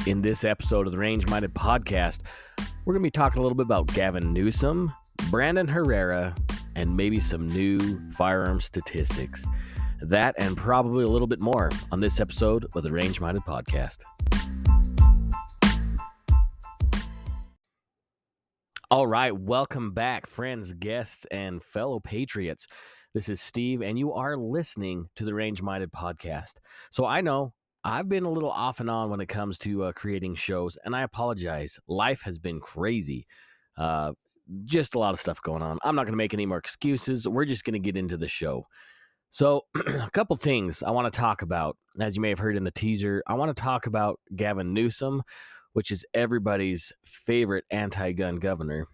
In this episode of the Range Minded Podcast, we're going to be talking a little bit about Gavin Newsom, Brandon Herrera, and maybe some new firearm statistics. That and probably a little bit more on this episode of the Range Minded Podcast. All right, welcome back, friends, guests, and fellow patriots. This is Steve, and you are listening to the Range Minded Podcast. So I know I've been a little off and on when it comes to creating shows, and I apologize. Life has been crazy. Just a lot of stuff going on. I'm not going to make any more excuses. We're just going to get into the show. So a couple things I want to talk about. As you may have heard in the teaser, I want to talk about Gavin Newsom, which is everybody's favorite anti-gun governor.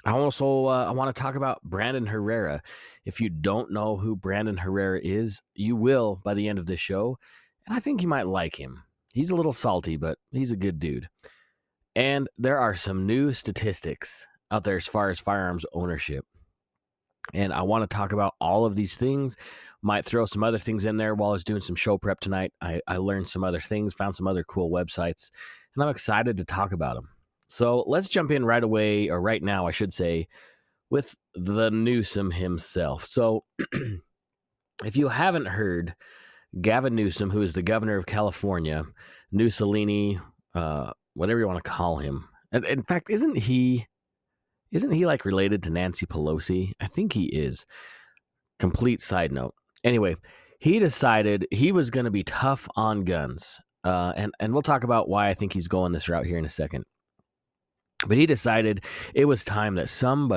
I also I want to talk about Brandon Herrera. If you don't know who Brandon Herrera is, you will by the end of this show. And I think you might like him. He's a little salty, but he's a good dude. And there are some new statistics out there as far as firearms ownership. And I want to talk about all of these things. Might throw some other things in there while I was doing some show prep tonight. I learned some other things, found some other cool websites, and I'm excited to talk about them. So let's jump in right away, or right now, I should say, with the Newsom himself. So if you haven't heard, Gavin Newsom, who is the governor of California, Newsolini, whatever you want to call him. And in fact, isn't he like related to Nancy Pelosi? I think he is. Complete side note. Anyway, he decided he was going to be tough on guns. And we'll talk about why I think he's going this route here in a second. But he decided it was time that some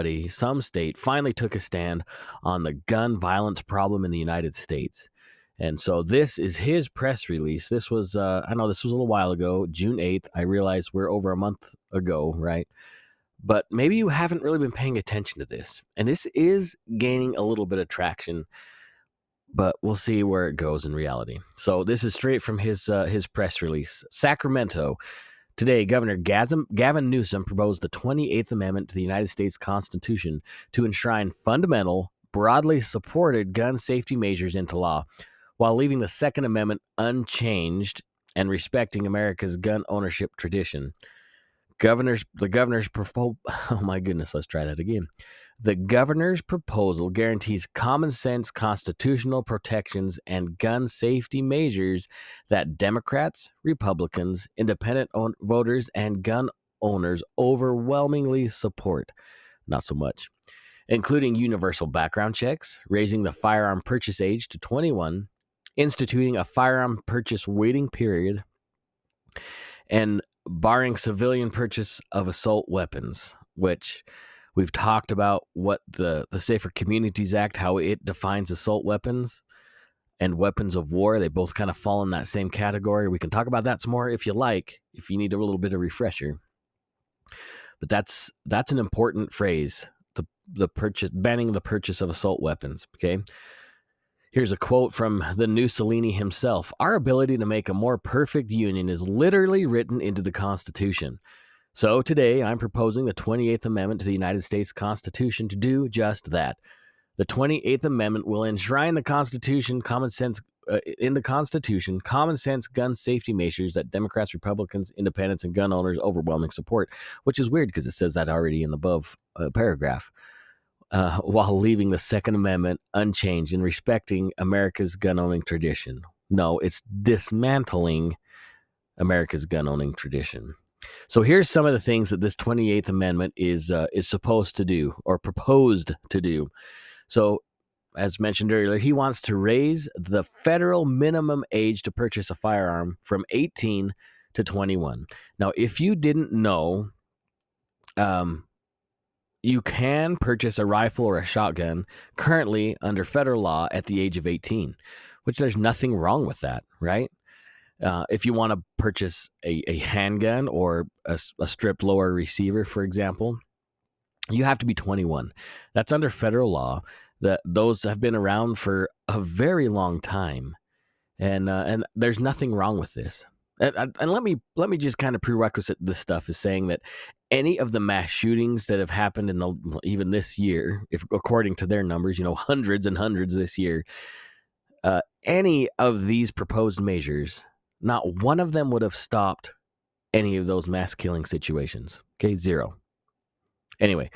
state finally took a stand on the gun violence problem in the United States. And so this is his press release. This was, I know this was a little while ago, June 8th. I realize we're over a month ago, right? But maybe you haven't really been paying attention to this. And this is gaining a little bit of traction, but we'll see where it goes in reality. So this is straight from his press release. Sacramento. Today, Governor Gavin Newsom proposed the 28th Amendment to the United States Constitution to enshrine fundamental, broadly supported gun safety measures into law, while leaving the Second Amendment unchanged and respecting America's gun ownership tradition. The governor's proposal guarantees common sense constitutional protections and gun safety measures that Democrats, Republicans, independent voters, and gun owners overwhelmingly support. Not so much. Including universal background checks, raising the firearm purchase age to 21, instituting a firearm purchase waiting period, and barring civilian purchase of assault weapons, which we've talked about what the Safer Communities Act, how it defines assault weapons and weapons of war. They both kind of fall in that same category. We can talk about that some more if you like, if you need a little bit of refresher. But that's an important phrase, the purchase, banning the purchase of assault weapons, okay? Here's a quote from the Newsolini himself. Our ability to make a more perfect union is literally written into the Constitution. So today I'm proposing the 28th Amendment to the United States Constitution to do just that. The 28th Amendment will enshrine the Constitution, common sense gun safety measures that Democrats, Republicans, independents, and gun owners overwhelming support, which is weird because it says that already in the above paragraph. While leaving the Second Amendment unchanged and respecting America's gun-owning tradition. No, it's dismantling America's gun-owning tradition. So here's some of the things that this 28th Amendment is supposed to do or proposed to do. So, as mentioned earlier, he wants to raise the federal minimum age to purchase a firearm from 18 to 21. Now, if you didn't know, you can purchase a rifle or a shotgun currently under federal law at the age of 18, which there's nothing wrong with that, right? If you want to purchase a handgun or a stripped lower receiver, for example, you have to be 21. That's under federal law. Those have been around for a very long time, and there's nothing wrong with this. And let me just kind of prerequisite this stuff is saying that any of the mass shootings that have happened even this year, if according to their numbers, hundreds and hundreds this year, any of these proposed measures, not one of them would have stopped any of those mass killing situations. Okay, 0. Anyway,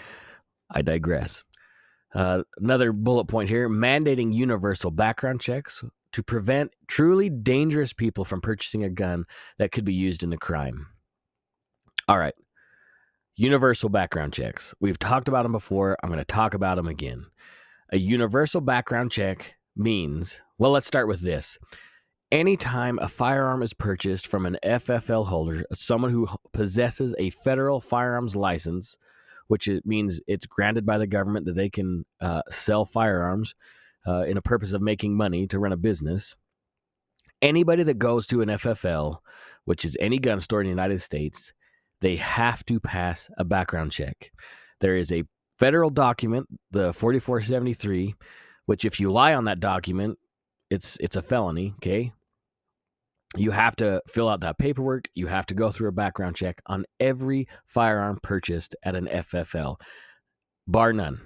I digress. Another bullet point here, mandating universal background checks to prevent truly dangerous people from purchasing a gun that could be used in a crime. All right. Universal background checks. We've talked about them before. I'm going to talk about them again. A universal background check means, well, let's start with this. Anytime a firearm is purchased from an FFL holder, someone who possesses a federal firearms license, which it means it's granted by the government that they can sell firearms in a purpose of making money to run a business. Anybody that goes to an FFL, which is any gun store in the United States, they have to pass a background check. There is a federal document, the 4473, which if you lie on that document, it's a felony, okay? You have to fill out that paperwork. You have to go through a background check on every firearm purchased at an FFL, bar none.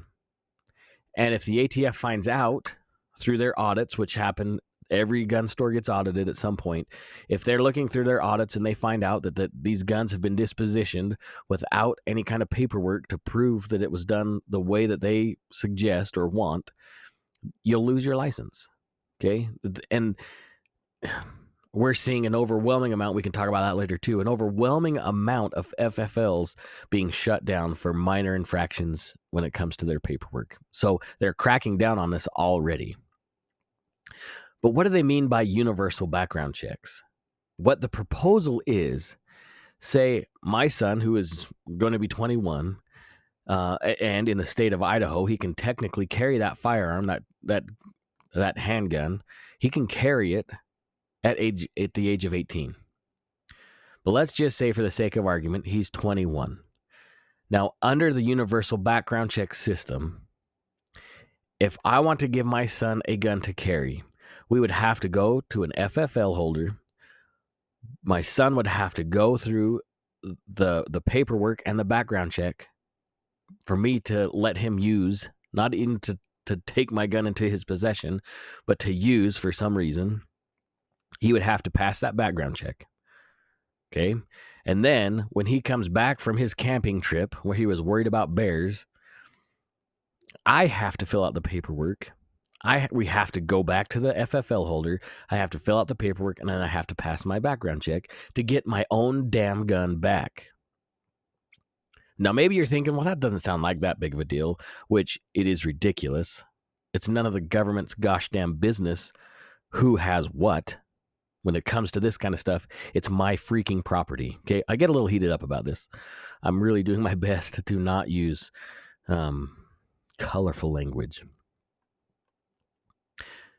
And if the ATF finds out through their audits, which happen, every gun store gets audited at some point. If they're looking through their audits and they find out that these guns have been dispositioned without any kind of paperwork to prove that it was done the way that they suggest or want, you'll lose your license. Okay? And we're seeing an overwhelming amount, we can talk about that later too, an overwhelming amount of FFLs being shut down for minor infractions when it comes to their paperwork. So they're cracking down on this already. But what do they mean by universal background checks? What the proposal is, say my son, who is going to be 21, and in the state of Idaho, he can technically carry that firearm, that handgun. He can carry it at the age of 18. But let's just say, for the sake of argument, he's 21. Now, under the universal background check system, if I want to give my son a gun to carry, we would have to go to an FFL holder. My son would have to go through the paperwork and the background check for me to let him use, not even to take my gun into his possession, but to use for some reason. He would have to pass that background check. Okay? And then when he comes back from his camping trip where he was worried about bears, I have to fill out the paperwork. We have to go back to the FFL holder. I have to fill out the paperwork, and then I have to pass my background check to get my own damn gun back. Now, maybe you're thinking, well, that doesn't sound like that big of a deal, which it is ridiculous. It's none of the government's gosh damn business who has what. When it comes to this kind of stuff, it's my freaking property. Okay, I get a little heated up about this. I'm really doing my best to not use colorful language.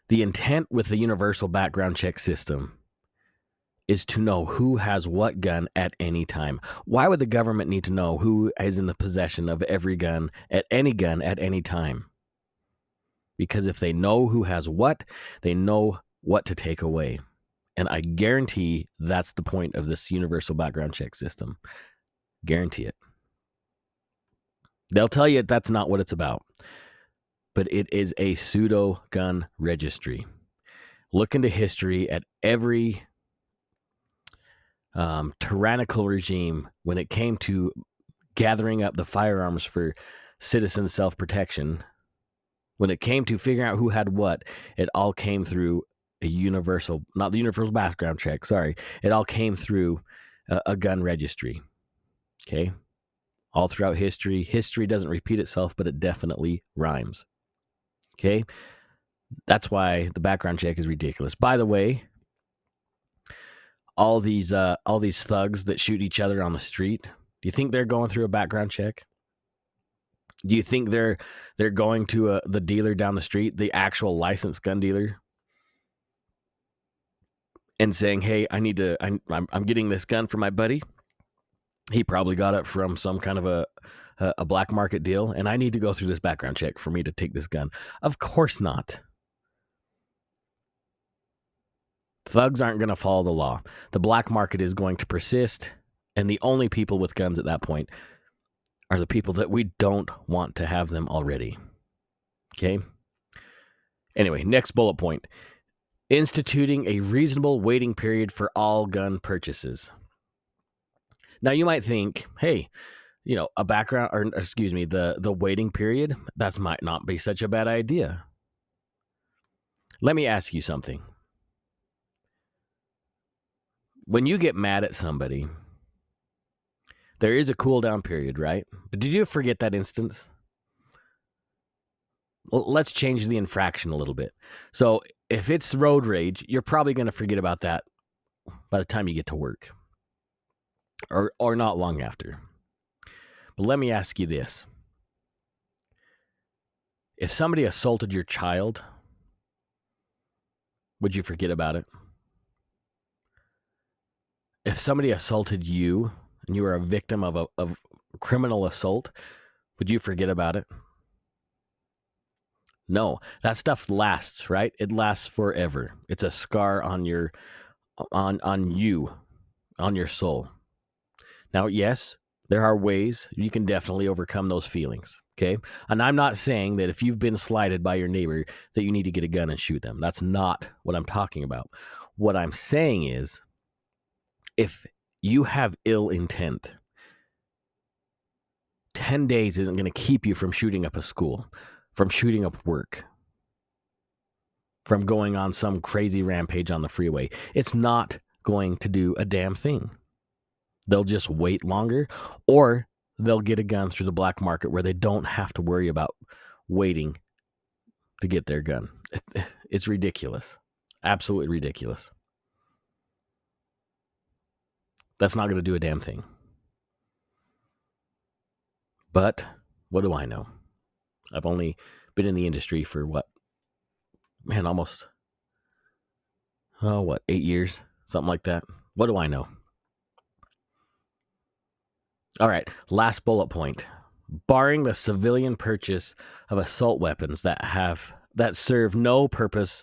The intent with the universal background check system is to know who has what gun at any time. Why would the government need to know who is in the possession of every gun at any time? Because if they know who has what, they know what to take away. And I guarantee that's the point of this universal background check system. Guarantee it. They'll tell you that's not what it's about. But it is a pseudo gun registry. Look into history at every tyrannical regime when it came to gathering up the firearms for citizen self-protection. When it came to figuring out who had what, it all came through a universal, not the universal background check, sorry. It all came through a gun registry. Okay? All throughout history. History doesn't repeat itself, but it definitely rhymes. Okay? That's why the background check is ridiculous. By the way, all these thugs that shoot each other on the street, do you think they're going through a background check? Do you think they're going to the dealer down the street, the actual licensed gun dealer, and saying, hey, I'm getting this gun for my buddy. He probably got it from some kind of a black market deal, and I need to go through this background check for me to take this gun. Of course not. Thugs aren't going to follow the law. The black market is going to persist, and the only people with guns at that point are the people that we don't want to have them already. Okay? Anyway, next bullet point. Instituting a reasonable waiting period for all gun purchases. Now you might think, hey, a background, or excuse me, the waiting period, that might not be such a bad idea. Let me ask you something. When you get mad at somebody, there is a cool down period, right? But did you forget that instance? Well, let's change the infraction a little bit. So if it's road rage, you're probably going to forget about that by the time you get to work, or not long after. But let me ask you this. If somebody assaulted your child, would you forget about it? If somebody assaulted you and you were a victim of a criminal assault, would you forget about it? No, that stuff lasts, right? It lasts forever. It's a scar on your on you, on your soul. Now, yes, there are ways you can definitely overcome those feelings, okay? And I'm not saying that if you've been slighted by your neighbor that you need to get a gun and shoot them. That's not what I'm talking about. What I'm saying is, if you have ill intent, 10 days isn't going to keep you from shooting up a school, from shooting up work, from going on some crazy rampage on the freeway. It's not going to do a damn thing. They'll just wait longer, or they'll get a gun through the black market where they don't have to worry about waiting to get their gun. It's ridiculous. Absolutely ridiculous. That's not going to do a damn thing. But what do I know? I've only been in the industry for almost 8 years, something like that. What do I know? All right, last bullet point. Barring the civilian purchase of assault weapons that serve no purpose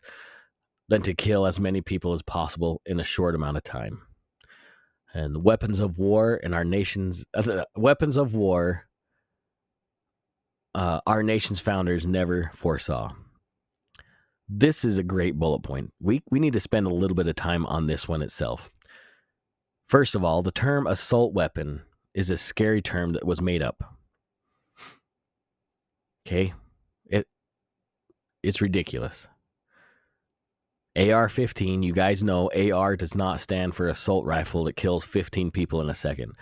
than to kill as many people as possible in a short amount of time. And the weapons of war in our nation's our nation's founders never foresaw. This is a great bullet point. We need to spend a little bit of time on this one itself. First of all, the term assault weapon is a scary term that was made up. Okay? It's ridiculous. AR-15, you guys know AR does not stand for assault rifle that kills 15 people in a second.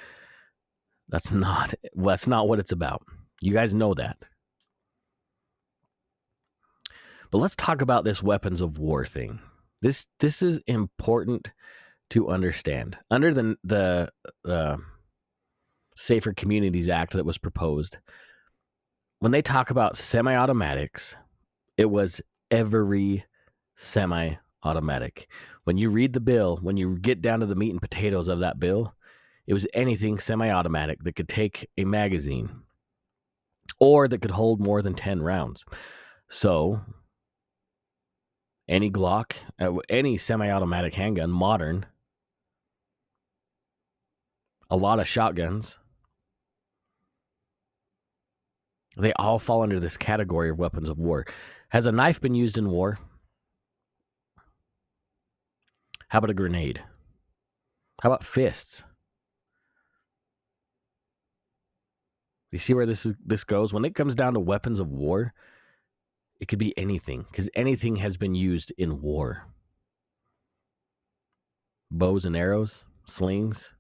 That's not what it's about. You guys know that. But let's talk about this weapons of war thing. This is important to understand. Under the Safer Communities Act that was proposed, when they talk about semi-automatics, it was every semi-automatic. When you read the bill, when you get down to the meat and potatoes of that bill, it was anything semi-automatic that could take a magazine or that could hold more than 10 rounds. So any Glock, any semi-automatic handgun, modern, a lot of shotguns, they all fall under this category of weapons of war. Has a knife been used in war? How about a grenade? How about fists? You see where this goes? When it comes down to weapons of war, it could be anything, because anything has been used in war. Bows and arrows, slings.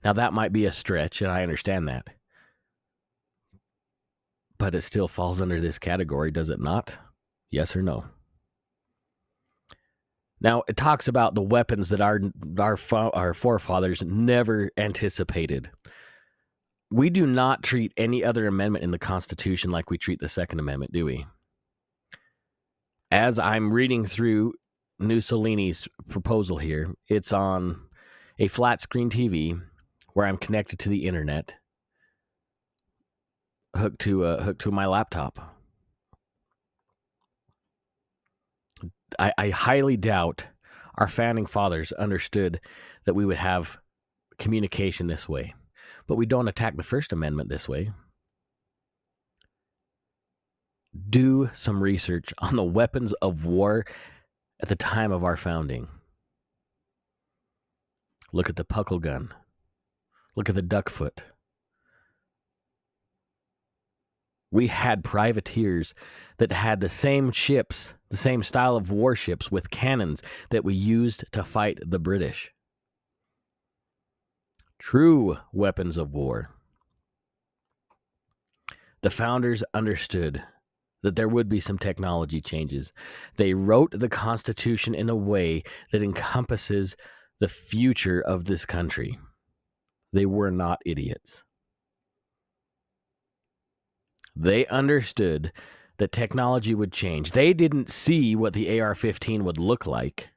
Now that might be a stretch, and I understand that. But it still falls under this category, does it not? Yes or no? Now, it talks about the weapons that our forefathers never anticipated. We do not treat any other amendment in the Constitution like we treat the Second Amendment, do we? As I'm reading through Mussolini's proposal here, it's on a flat screen TV where I'm connected to the internet, hooked to my laptop. I highly doubt our founding fathers understood that we would have communication this way. But we don't attack the First Amendment this way. Do some research on the weapons of war at the time of our founding. Look at the puckle gun. Look at the duck foot. We had privateers that had the same ships, the same style of warships with cannons that we used to fight the British. True weapons of war. The founders understood that there would be some technology changes. They wrote the Constitution in a way that encompasses the future of this country. They were not idiots. They understood that technology would change. They didn't see what the AR-15 would look like.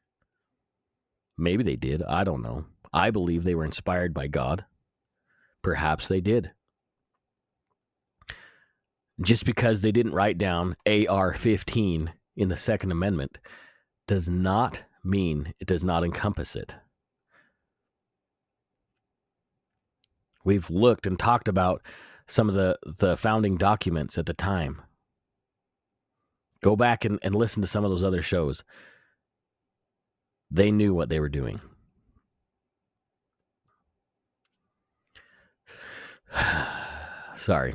Maybe they did. I don't know. I believe they were inspired by God. Perhaps they did. Just because they didn't write down AR-15 in the Second Amendment does not mean it does not encompass it. We've looked and talked about some of the founding documents at the time. Go back and listen to some of those other shows. They knew what they were doing. Sorry.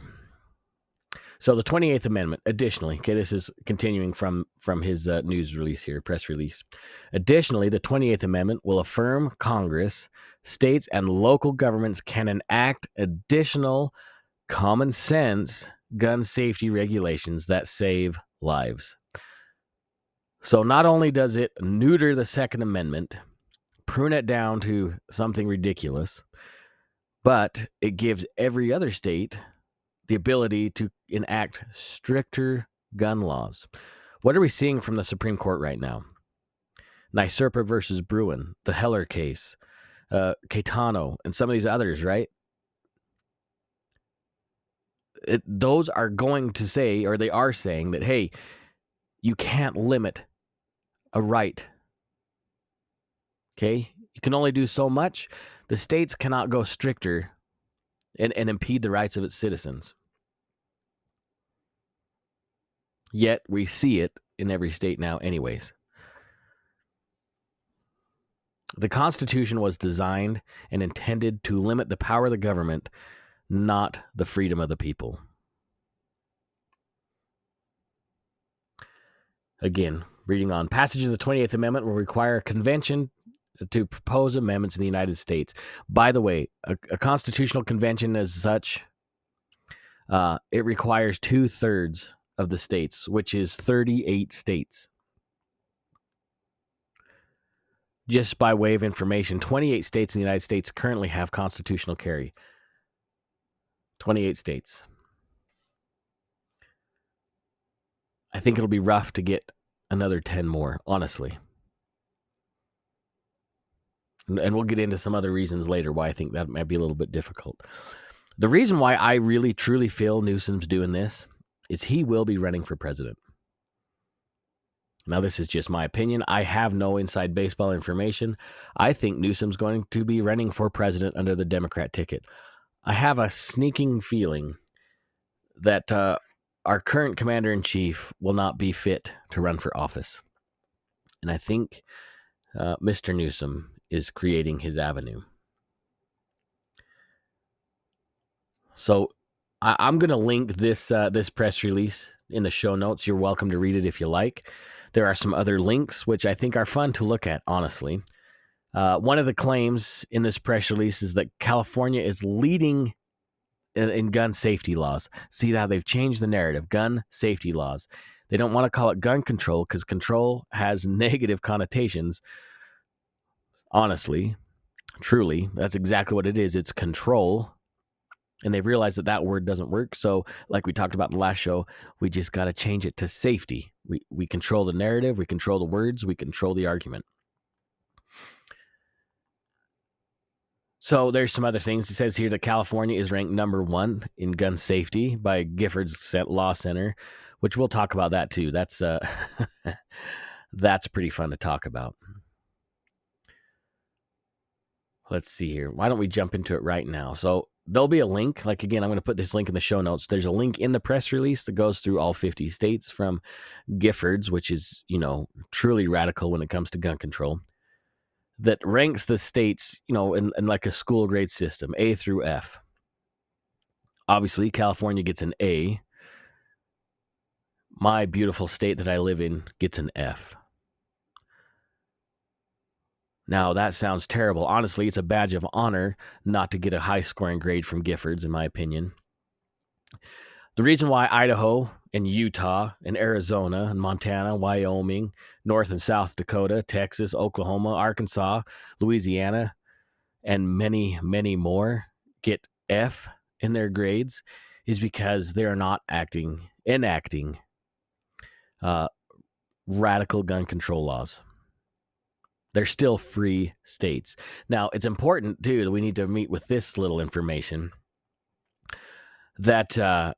So the 28th Amendment, additionally, okay, this is continuing from his news release here, press release. Additionally, the 28th Amendment will affirm Congress, states, and local governments can enact additional common sense gun safety regulations that save lives. So not only does it neuter the Second Amendment, prune it down to something ridiculous, but it gives every other state the ability to enact stricter gun laws. What are we seeing from the Supreme Court right now? NYSERPA versus Bruin, the Heller case, Caetano, and some of these others, right? Those are going to say, or they are saying that, hey, you can't limit a right. Okay? You can only do so much. The states cannot go stricter and impede the rights of its citizens. Yet we see it in every state now anyways. The Constitution was designed and intended to limit the power of the government, not the freedom of the people. Again, reading on. Passage of the 28th Amendment will require a convention to propose amendments in the United States. By the way, a constitutional convention as such, it requires 2/3 of the states, which is 38 states. Just by way of information, 28 states in the United States currently have constitutional carry. 28 states. I think it'll be rough to get another 10 more, honestly. And we'll get into some other reasons later why I think that might be a little bit difficult. The reason why I really, truly feel Newsom's doing this is he will be running for president. Now, this is just my opinion. I have no inside baseball information. I think Newsom's going to be running for president under the Democrat ticket. I have a sneaking feeling that our current commander-in-chief will not be fit to run for office. And I think Mr. Newsom is creating his avenue. So I'm going to link this press release in the show notes. You're welcome to read it if you like. There are some other links, which I think are fun to look at, honestly. One of the claims in this press release is that California is leading in gun safety laws. See how they've changed the narrative, gun safety laws. They don't want to call it gun control because control has negative connotations. Honestly, truly, that's exactly what it is. It's control. And they've realized that word doesn't work. So like we talked about in the last show, we just got to change it to safety. We control the narrative. We control the words. We control the argument. So there's some other things. It says here that California is ranked number 1 in gun safety by Giffords Law Center, which we'll talk about that too. That's that's pretty fun to talk about. Let's see here. Why don't we jump into it right now? So there'll be a link. Like, again, I'm going to put this link in the show notes. There's a link in the press release that goes through all 50 states from Giffords, which is, truly radical when it comes to gun control. that ranks the states, in like a school grade system, A through F. Obviously, California gets an A. My beautiful state that I live in gets an F. Now, that sounds terrible. Honestly, it's a badge of honor not to get a high scoring grade from Giffords, in my opinion. The reason why Idaho and Utah and Arizona and Montana, Wyoming, North and South Dakota, Texas, Oklahoma, Arkansas, Louisiana, and many, many more get F in their grades is because they are not enacting radical gun control laws. They're still free states. Now, it's important, too, that we need to meet with this little information that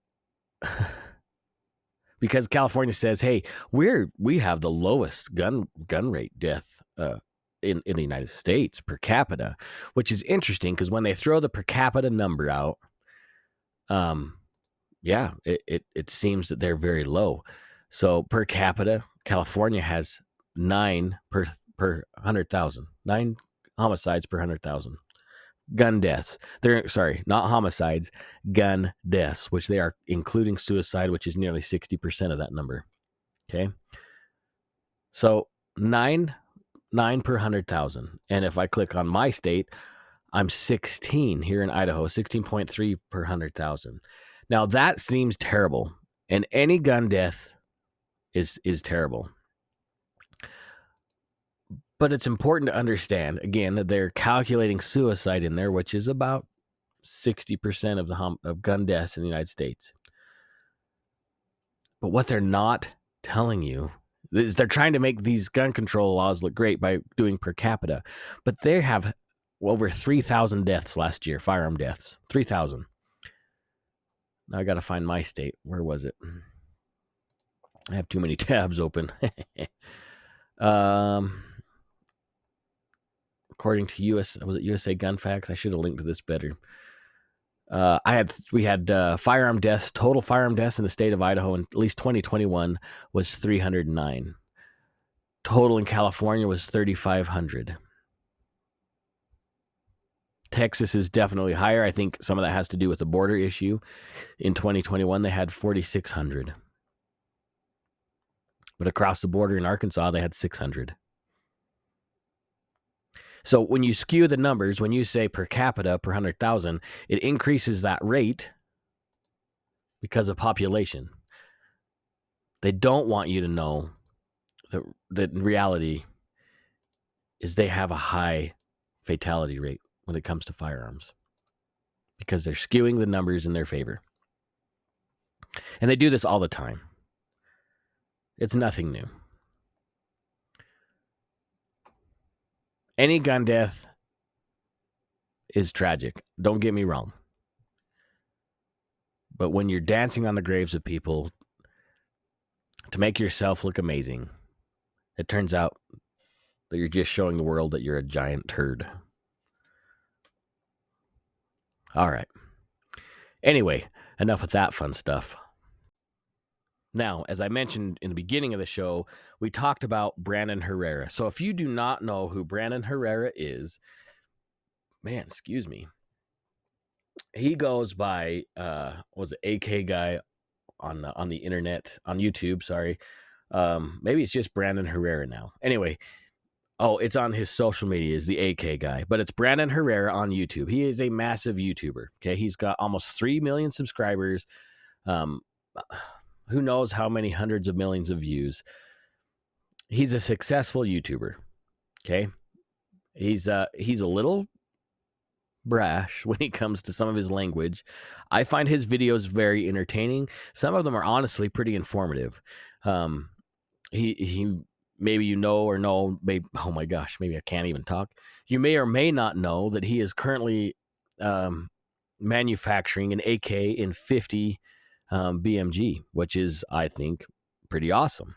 because California says, hey, we have the lowest gun rate death in the United States per capita, which is interesting because when they throw the per capita number out, it seems that they're very low. So per capita, California has 9 per 100,000, 9 homicides per 100,000. Gun deaths. They're not homicides, gun deaths, which they are including suicide, which is nearly 60% of that number. Okay. So 9 per 100,000. And if I click on my state, I'm 16 here in Idaho, 16.3 per 100,000. Now that seems terrible. And any gun death is terrible. But it's important to understand, again, that they're calculating suicide in there, which is about 60% of gun deaths in the United States. But what they're not telling you is they're trying to make these gun control laws look great by doing per capita. But they have over 3,000 deaths last year, firearm deaths, 3,000. Now I got to find my state. Where was it? I have too many tabs open. According to USA Gun Facts? I should have linked to this better. We had total firearm deaths in the state of Idaho in at least 2021 was 309. Total in California was 3,500. Texas is definitely higher. I think some of that has to do with the border issue. In 2021, they had 4,600. But across the border in Arkansas, they had 600. So when you skew the numbers, when you say per capita per 100,000, it increases that rate because of population. They don't want you to know that in reality is they have a high fatality rate when it comes to firearms because they're skewing the numbers in their favor. And they do this all the time. It's nothing new. Any gun death is tragic. Don't get me wrong. But when you're dancing on the graves of people to make yourself look amazing, it turns out that you're just showing the world that you're a giant turd. All right. Anyway, enough with that fun stuff. Now, as I mentioned in the beginning of the show, we talked about Brandon Herrera. So if you do not know who Brandon Herrera is, man, excuse me. He goes by was it AK guy on the internet, on YouTube, sorry. Maybe it's just Brandon Herrera now. Anyway, it's on his social media is the AK guy, but it's Brandon Herrera on YouTube. He is a massive YouTuber. Okay, he's got almost 3 million subscribers. Who knows how many hundreds of millions of views. He's a successful YouTuber. Okay, he's a little brash when it comes to some of his language. I find his videos very entertaining. Some of them are honestly pretty informative. He maybe maybe, oh my gosh, maybe I can't even talk. You may or may not know that he is currently manufacturing an AK in 50 BMG, which is, I think, pretty awesome.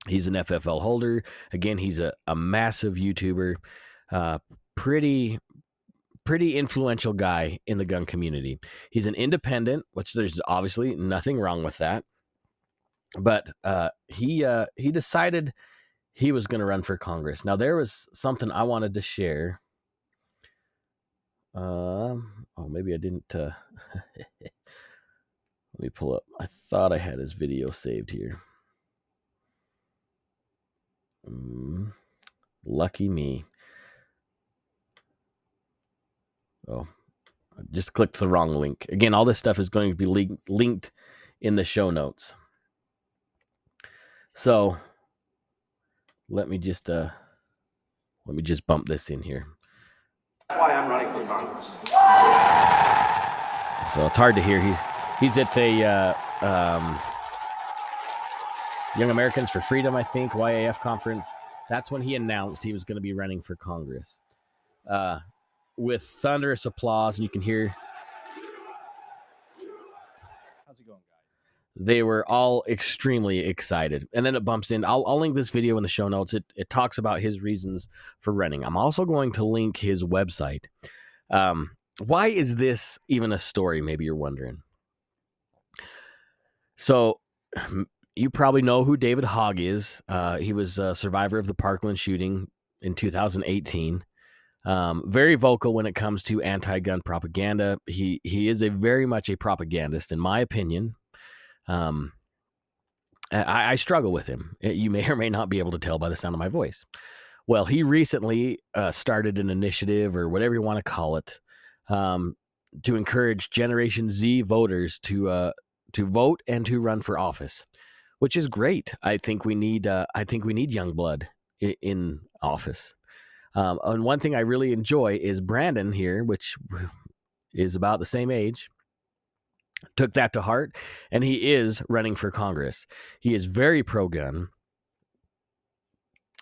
He's an FFL holder. Again, he's a massive YouTuber, pretty influential guy in the gun community. He's an independent, which there's obviously nothing wrong with that. But he decided he was going to run for Congress. Now, there was something I wanted to share. Maybe I didn't. Let me pull up. I thought I had his video saved here. Lucky me. Oh, I just clicked the wrong link. Again, all this stuff is going to be linked in the show notes. So let me just bump this in here. That's why I'm running for Congress. So it's hard to hear. He's at a Young Americans for Freedom, I think, YAF conference. That's when he announced he was going to be running for Congress. With thunderous applause, and you can hear. How's it going, guys? They were all extremely excited. And then it bumps in. I'll link this video in the show notes. It talks about his reasons for running. I'm also going to link his website. Why is this even a story? Maybe you're wondering. So you probably know who David Hogg is. He was a survivor of the Parkland shooting in 2018. Very vocal when it comes to anti-gun propaganda. He is very much a propagandist, in my opinion. I struggle with him. You may or may not be able to tell by the sound of my voice. Well, he recently started an initiative, or whatever you want to call it, to encourage Generation Z voters to vote and to run for office, which is great. I think we need young blood in office. And one thing I really enjoy is Brandon here, which is about the same age, took that to heart, and he is running for Congress. He is very pro-gun.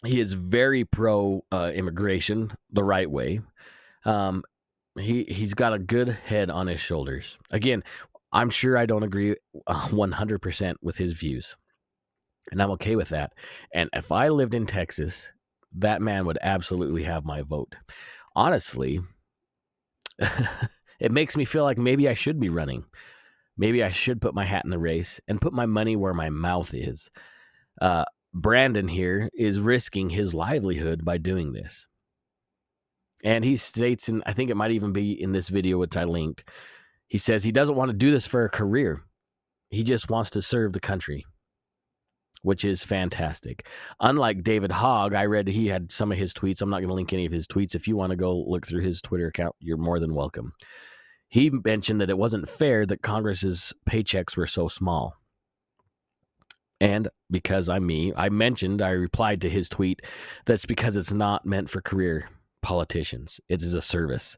He is very pro-immigration the right way. He's got a good head on his shoulders. Again, I'm sure I don't agree 100% with his views, and I'm okay with that. And if I lived in Texas, that man would absolutely have my vote. Honestly, it makes me feel like maybe I should be running. Maybe I should put my hat in the race and put my money where my mouth is. Brandon here is risking his livelihood by doing this. And he states, and I think it might even be in this video which I linked, he says he doesn't want to do this for a career. He just wants to serve the country, which is fantastic. Unlike David Hogg, I read he had some of his tweets. I'm not going to link any of his tweets. If you want to go look through his Twitter account, you're more than welcome. He mentioned that it wasn't fair that Congress's paychecks were so small. And because I replied to his tweet, that's because it's not meant for career politicians. It is a service.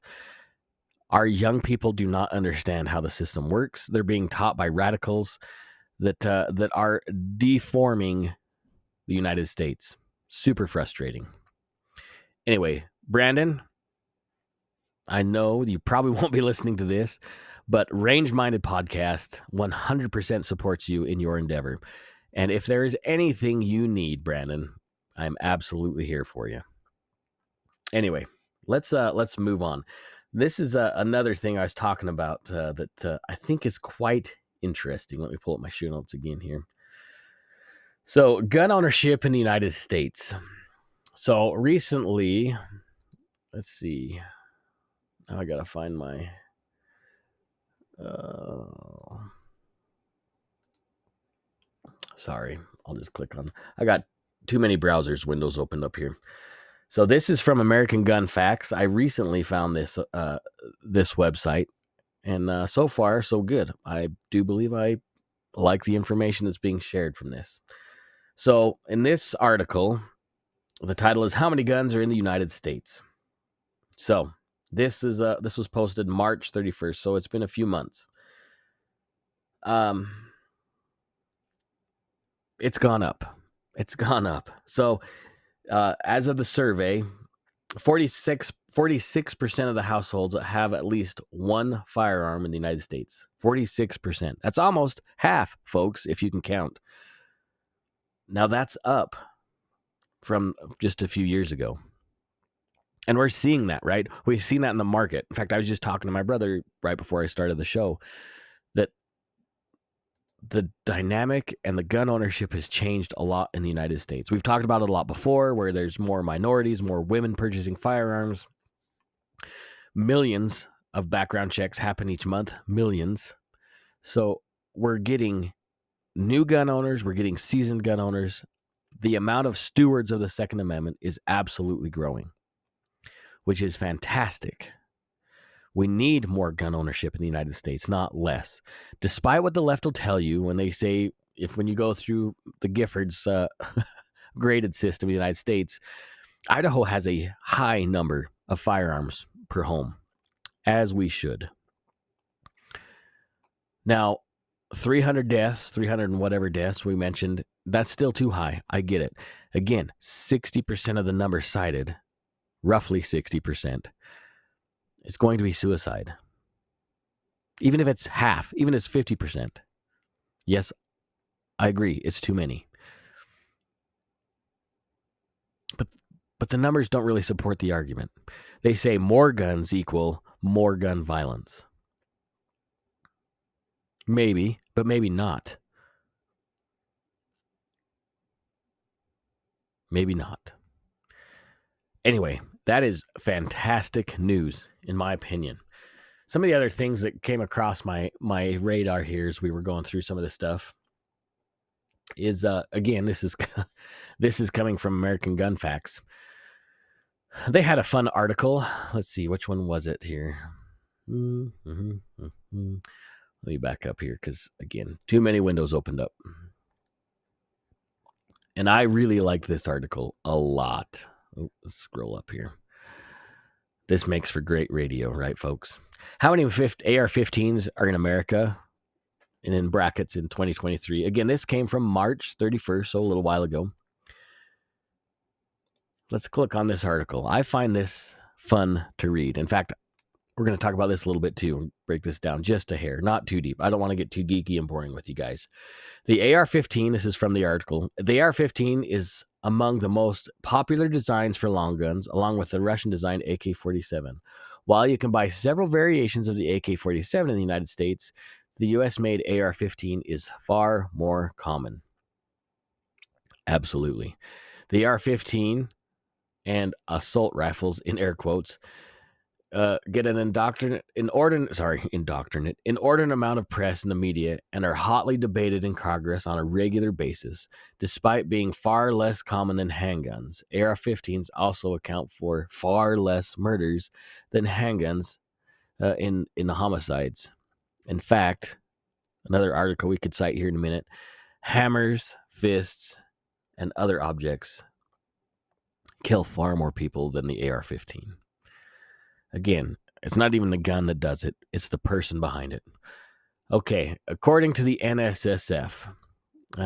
Our young people do not understand how the system works. They're being taught by radicals that are deforming the United States. Super frustrating. Anyway, Brandon, I know you probably won't be listening to this, but Range Minded Podcast 100% supports you in your endeavor. And if there is anything you need, Brandon, I'm absolutely here for you. Anyway, let's move on. This is another thing I was talking about that I think is quite interesting. Let me pull up my show notes again here. So, gun ownership in the United States. So recently, let's see. Now I gotta find my. Sorry, I'll just click on. I got too many browsers windows opened up here. So this is from American Gun Facts. I recently found this website, and so far so good. I do believe I like the information that's being shared from this. So in this article, the title is "How Many Guns Are in the United States?" So this was posted March 31st, so it's been a few months. It's gone up. So as of the survey, 46% of the households have at least one firearm in the United States. 46%. That's almost half, folks, if you can count. Now that's up from just a few years ago. And we're seeing that, right? We've seen that in the market. In fact, I was just talking to my brother right before I started the show that the dynamic and the gun ownership has changed a lot in the United States. We've talked about it a lot before, where there's more minorities, more women purchasing firearms. Millions of background checks happen each month, millions. So we're getting new gun owners, we're getting seasoned gun owners. The amount of stewards of the Second Amendment is absolutely growing, which is fantastic. We need more gun ownership in the United States, not less. Despite what the left will tell you when they say, when you go through the Giffords graded system in the United States, Idaho has a high number of firearms per home, as we should. Now, 300 deaths, 300 and whatever deaths we mentioned, that's still too high. I get it. Again, 60% of the number cited, roughly 60%, is going to be suicide. Even if it's half, even if it's 50%. Yes, I agree. It's too many. But the numbers don't really support the argument. They say more guns equal more gun violence. Maybe, but maybe not. Maybe not. Anyway, that is fantastic news, in my opinion. Some of the other things that came across my radar here as we were going through some of this stuff is, again, this is coming from American Gun Facts. They had a fun article. Let's see, which one was it here? Let me back up here because, again, too many windows opened up. And I really like this article a lot. Let's scroll up here. This makes for great radio, right, folks? How many AR-15s are in America? And in brackets in 2023. Again, this came from March 31st, so a little while ago. Let's click on this article. I find this fun to read. In fact, we're going to talk about this a little bit too. Break this down just a hair, not too deep. I don't want to get too geeky and boring with you guys. The AR-15, this is from the article. The AR-15 is among the most popular designs for long guns, along with the Russian-designed AK-47. While you can buy several variations of the AK-47 in the United States, the US-made AR-15 is far more common. Absolutely. The AR-15 and assault rifles, in air quotes, get an inordinate amount of press in the media and are hotly debated in Congress on a regular basis, despite being far less common than handguns. AR-15s also account for far less murders than handguns in the homicides. In fact, another article we could cite here in a minute, hammers, fists, and other objects kill far more people than the AR-15. Again, it's not even the gun that does it. It's the person behind it. Okay, according to the NSSF,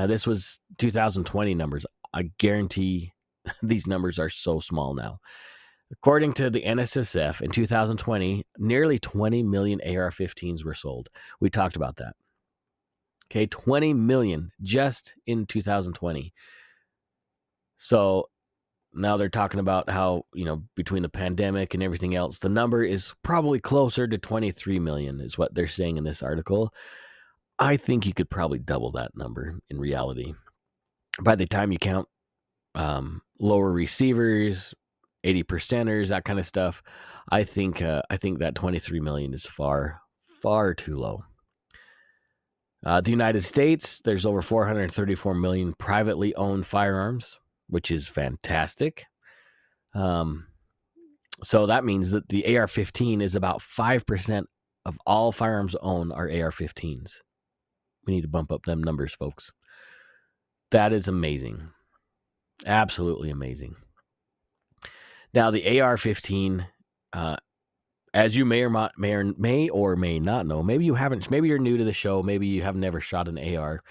this was 2020 numbers. I guarantee these numbers are so small now. According to the NSSF, in 2020, nearly 20 million AR-15s were sold. We talked about that. Okay, 20 million just in 2020. So now they're talking about how, between the pandemic and everything else, the number is probably closer to 23 million is what they're saying in this article. I think you could probably double that number in reality. By the time you count lower receivers, 80%ers, that kind of stuff, I think that 23 million is far, far too low. The United States, there's over 434 million privately owned firearms, which is fantastic. So that means that the AR-15 is about 5% of all firearms owned are AR-15s. We need to bump up them numbers, folks. That is amazing. Absolutely amazing. Now, the AR-15, as you may or may not know, maybe you haven't, maybe you're new to the show, maybe you have never shot an AR.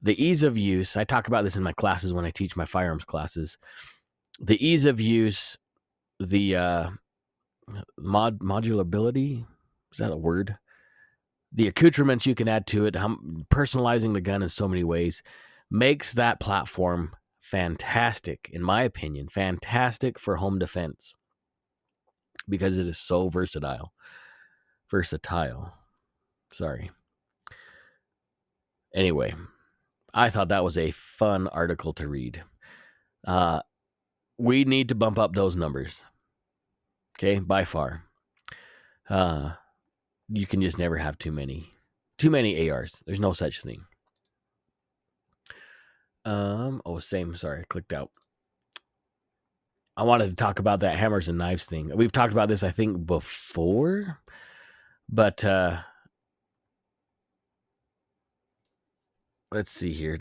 The ease of use, I talk about this in my classes when I teach my firearms classes. The ease of use, the modulability, is that a word? The accoutrements you can add to it, personalizing the gun in so many ways, makes that platform fantastic, in my opinion, fantastic for home defense because it is so versatile. Sorry. Anyway, I thought that was a fun article to read. We need to bump up those numbers. Okay, by far. You can just never have too many ARs. There's no such thing. Same. Sorry, I clicked out. I wanted to talk about that hammers and knives thing. We've talked about this, I think, before, but let's see here.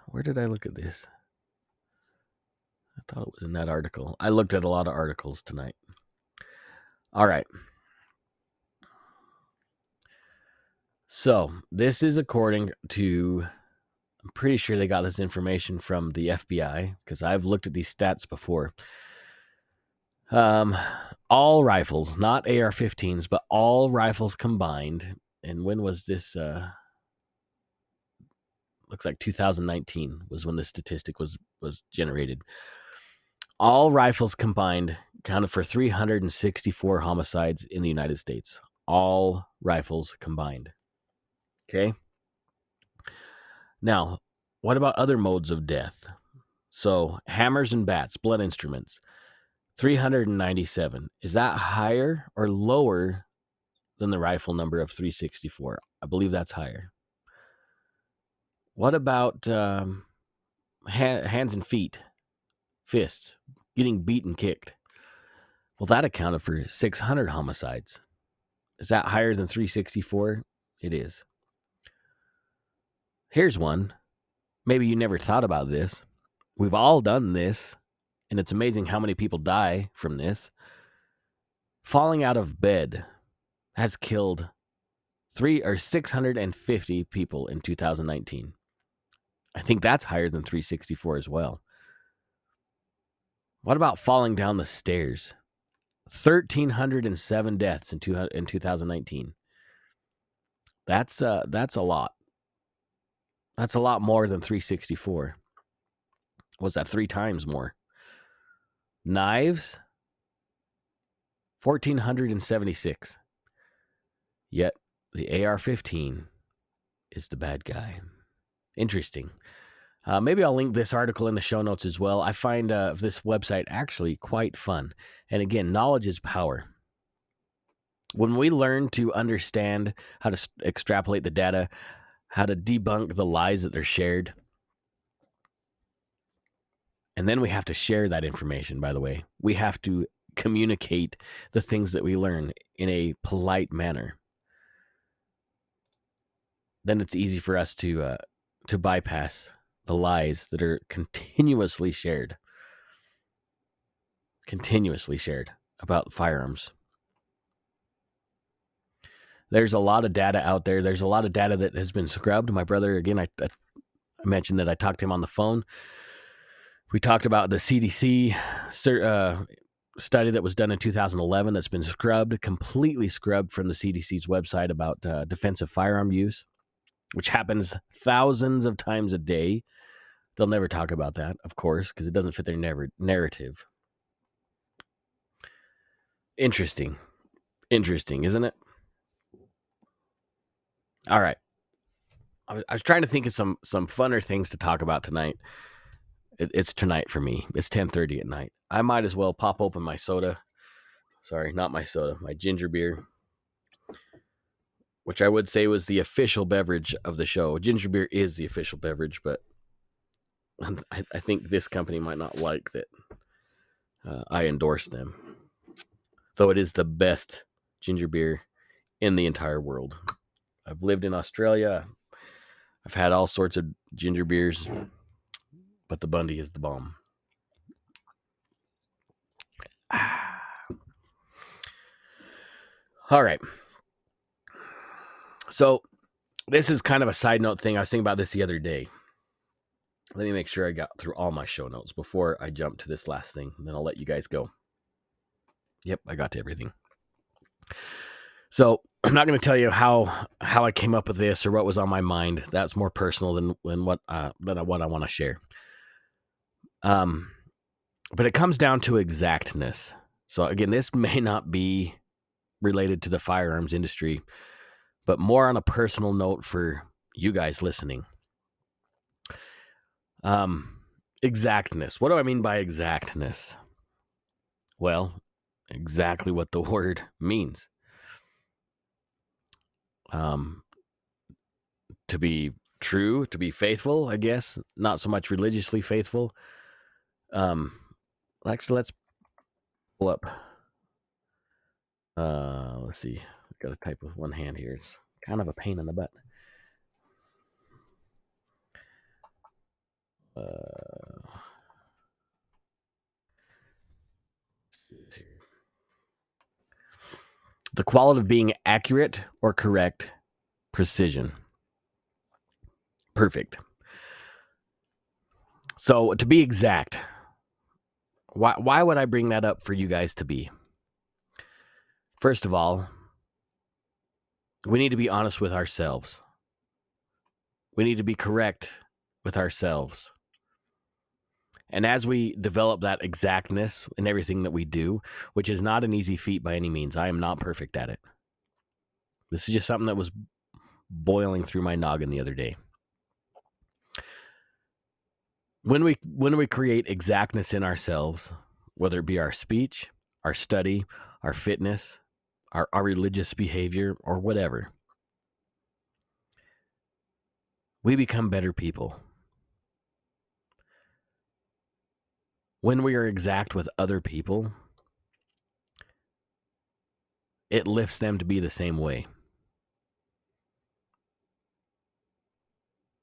Where did I look at this? I thought it was in that article. I looked at a lot of articles tonight. All right. So this is according to, I'm pretty sure they got this information from the FBI because I've looked at these stats before. All rifles, not AR-15s, but all rifles combined. And when was this? Looks like 2019 was when this statistic was generated. All rifles combined accounted for 364 homicides in the United States. All rifles combined. Okay. Now, what about other modes of death? So, hammers and bats, blunt instruments, 397. Is that higher or lower than the rifle number of 364? I believe that's higher. What about hands and feet, fists, getting beat and kicked? Well, that accounted for 600 homicides. Is that higher than 364? It is. Here's one. Maybe you never thought about this. We've all done this, and it's amazing how many people die from this. Falling out of bed has killed 650 people in 2019. I think that's higher than 364 as well. What about falling down the stairs? 1,307 deaths in 2019. That's a lot. That's a lot more than 364. Was that 3 times more? Knives, 1,476. Yet the AR-15 is the bad guy. Interesting. Maybe I'll link this article in the show notes as well. I find this website actually quite fun. And again, knowledge is power. When we learn to understand how to extrapolate the data, how to debunk the lies that they're shared, and then we have to share that information, by the way. We have to communicate the things that we learn in a polite manner. Then it's easy for us to bypass the lies that are continuously shared about firearms. There's a lot of data out there. There's a lot of data that has been scrubbed. My brother, again, I mentioned that I talked to him on the phone. We talked about the CDC study that was done in 2011 that's been completely scrubbed from the CDC's website about defensive firearm use, which happens thousands of times a day. They'll never talk about that, of course, because it doesn't fit their narrative. Interesting, isn't it? All right. I was trying to think of some funner things to talk about tonight. It's tonight for me. It's 10:30 at night. I might as well pop open my soda. Sorry, not my soda, my ginger beer, which I would say was the official beverage of the show. Ginger beer is the official beverage, but I think this company might not like that I endorse them. Though it is the best ginger beer in the entire world. I've lived in Australia. I've had all sorts of ginger beers, but the Bundy is the bomb. All right. So this is kind of a side note thing. I was thinking about this the other day. Let me make sure I got through all my show notes before I jump to this last thing. And then I'll let you guys go. Yep, I got to everything. So I'm not going to tell you how I came up with this or what was on my mind. That's more personal than what I want to share. But it comes down to exactness. So again, this may not be related to the firearms industry, but more on a personal note for you guys listening. Exactness. What do I mean by exactness? Well, exactly what the word means. To be true, to be faithful, I guess. Not so much religiously faithful. Actually, let's pull up. Let's see. I've got to type with one hand here. It's kind of a pain in the butt. The quality of being accurate or correct, precision. Perfect. So to be exact, why would I bring that up for you guys to be? First of all, we need to be honest with ourselves. We need to be correct with ourselves. And as we develop that exactness in everything that we do, which is not an easy feat by any means, I am not perfect at it. This is just something that was boiling through my noggin the other day. When we create exactness in ourselves, whether it be our speech, our study, our fitness, our religious behavior, or whatever, we become better people. When we are exact with other people, it lifts them to be the same way.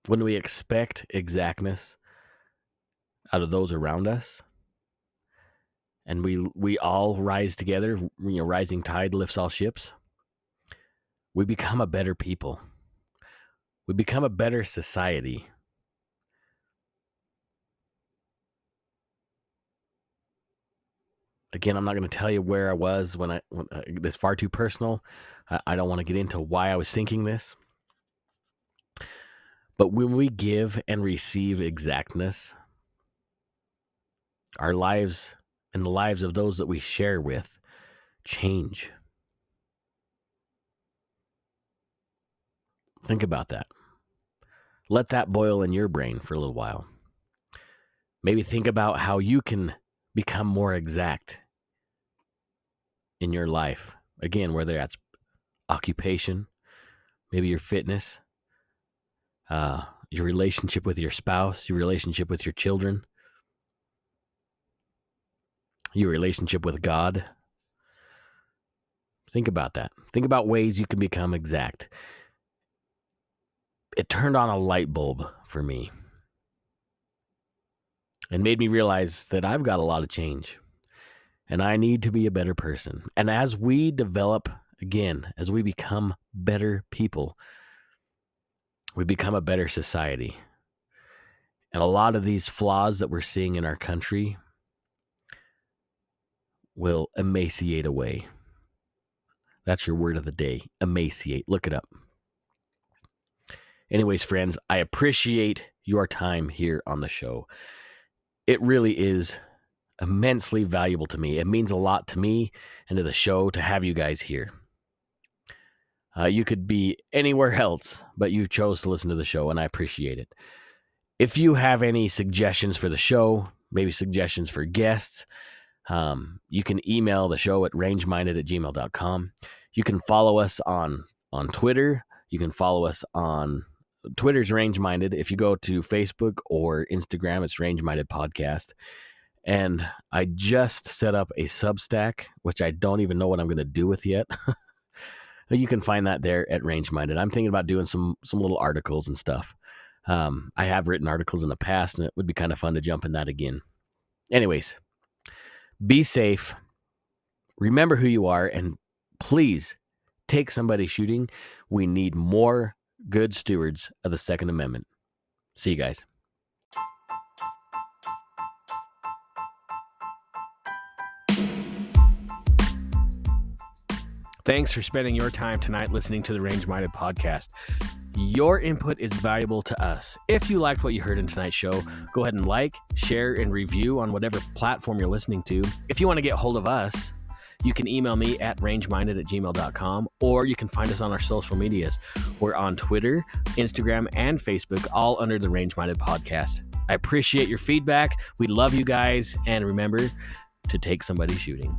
When we expect exactness out of those around us, and we all rise together, rising tide lifts all ships, we become a better people. We become a better society. Again, I'm not going to tell you where I was when this far too personal. I don't want to get into why I was thinking this. But when we give and receive exactness, our lives and the lives of those that we share with change. Think about that. Let that boil in your brain for a little while. Maybe think about how you can become more exact in your life. Again, whether that's occupation, maybe your fitness, your relationship with your spouse, your relationship with your children, your relationship with God. Think about that. Think about ways you can become exact. It turned on a light bulb for me and made me realize that I've got a lot of change and I need to be a better person. And as we develop, again, as we become better people, we become a better society. And a lot of these flaws that we're seeing in our country will emaciate away. That's your word of the day, emaciate. Look it up. Anyways, friends, I appreciate your time here on the show. It really is immensely valuable to me. It means a lot to me and to the show to have you guys here. You could be anywhere else, but you chose to listen to the show, and I appreciate it. If you have any suggestions for the show, maybe suggestions for guests, you can email the show at rangeminded@gmail.com. You can follow us on Twitter. You can follow us on Twitter's Range Minded. If you go to Facebook or Instagram, it's Range Minded Podcast. And I just set up a Substack, which I don't even know what I'm going to do with yet. You can find that there at Range Minded. I'm thinking about doing some little articles and stuff. I have written articles in the past, and it would be kind of fun to jump in that again. Anyways, be safe. Remember who you are, and please take somebody shooting. We need more good stewards of the Second Amendment. See you guys. Thanks for spending your time tonight listening to the Range Minded Podcast. Your input is valuable to us. If you liked what you heard in tonight's show, go ahead and like, share, and review on whatever platform you're listening to. If you want to get hold of us, you can email me at rangeminded@gmail.com, or you can find us on our social medias. We're on Twitter, Instagram, and Facebook, all under the Range Minded Podcast. I appreciate your feedback. We love you guys. And remember to take somebody shooting.